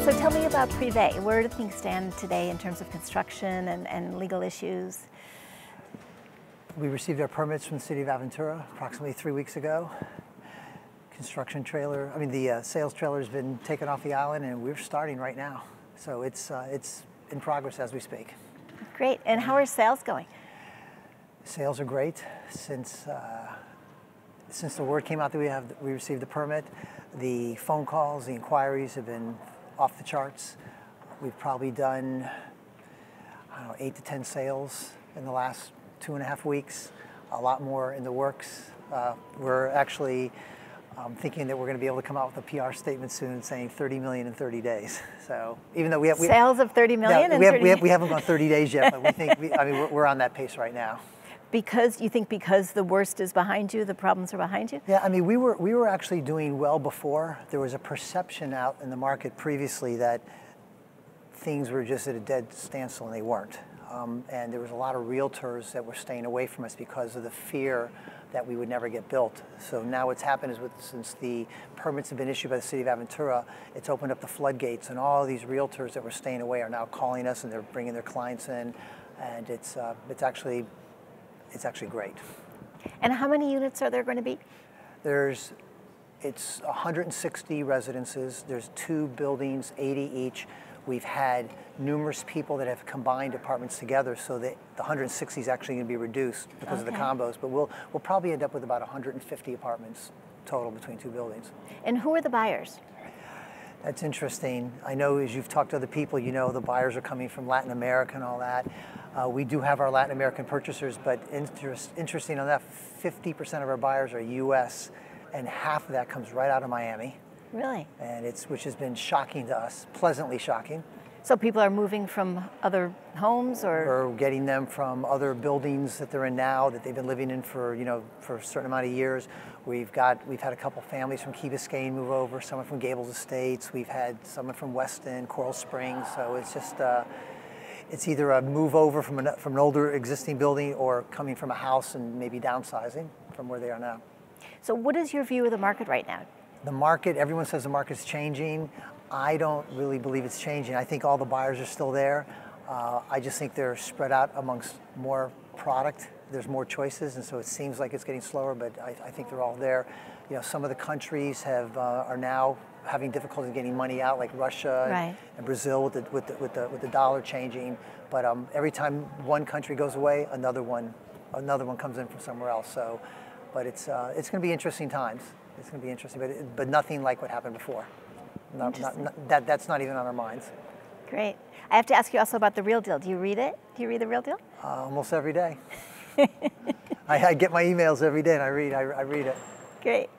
So tell me about Privé. Where do things stand today in terms of construction and legal issues? We received our permits from the city of Aventura approximately 3 weeks ago. Construction trailer, the sales trailer has been taken off the island and we're starting right now. So it's in progress as we speak. Great, and how are sales going? Sales are great. Since the word came out that we received the permit, the phone calls, the inquiries have been off the charts. We've probably done, 8 to 10 sales in the last 2.5 weeks, a lot more in the works. We're actually thinking that we're going to be able to come out with a PR statement soon saying 30 million in 30 days. So even though we have sales of 30 million, we haven't gone 30 days yet, but we think we're on that pace right now. Because you think because the worst is behind you, the problems are behind you? Yeah, we were actually doing well before. There was a perception out in the market previously that things were just at a dead standstill, and they weren't. And there was a lot of realtors that were staying away from us because of the fear that we would never get built. So now what's happened is since the permits have been issued by the city of Aventura, it's opened up the floodgates, and all of these realtors that were staying away are now calling us, and they're bringing their clients in, and it's actually great. And how many units are there going to be? It's 160 residences. There's 2 buildings, 80 each. We've had numerous people that have combined apartments together, so that the 160 is actually going to be reduced because of the combos. But we'll probably end up with about 150 apartments total between 2 buildings. And who are the buyers? That's interesting. I know as you've talked to other people, the buyers are coming from Latin America and all that. We do have our Latin American purchasers, but interesting on that, 50% of our buyers are U.S., and half of that comes right out of Miami. Really? And which has been shocking to us, pleasantly shocking. So people are moving from other homes, or getting them from other buildings that they're in now that they've been living in for for a certain amount of years. We've had a couple families from Key Biscayne move over, someone from Gables Estates. We've had someone from Weston, Coral Springs. So it's just it's either a move over from an older existing building or coming from a house and maybe downsizing from where they are now. So what is your view of the market right now? The market, everyone says the market's changing. I don't really believe it's changing. I think all the buyers are still there. I just think they're spread out amongst more product. There's more choices, and so it seems like it's getting slower, but I think they're all there. Some of the countries are now having difficulty getting money out, like Russia and Brazil with the dollar changing. But every time one country goes away, another one comes in from somewhere else. So, but it's going to be interesting times. It's going to be interesting, but nothing like what happened before. That's not even on our minds. Great. I have to ask you also about The Real Deal. Do you read it? Do you read The Real Deal? Almost every day. I get my emails every day, and I read it. Great.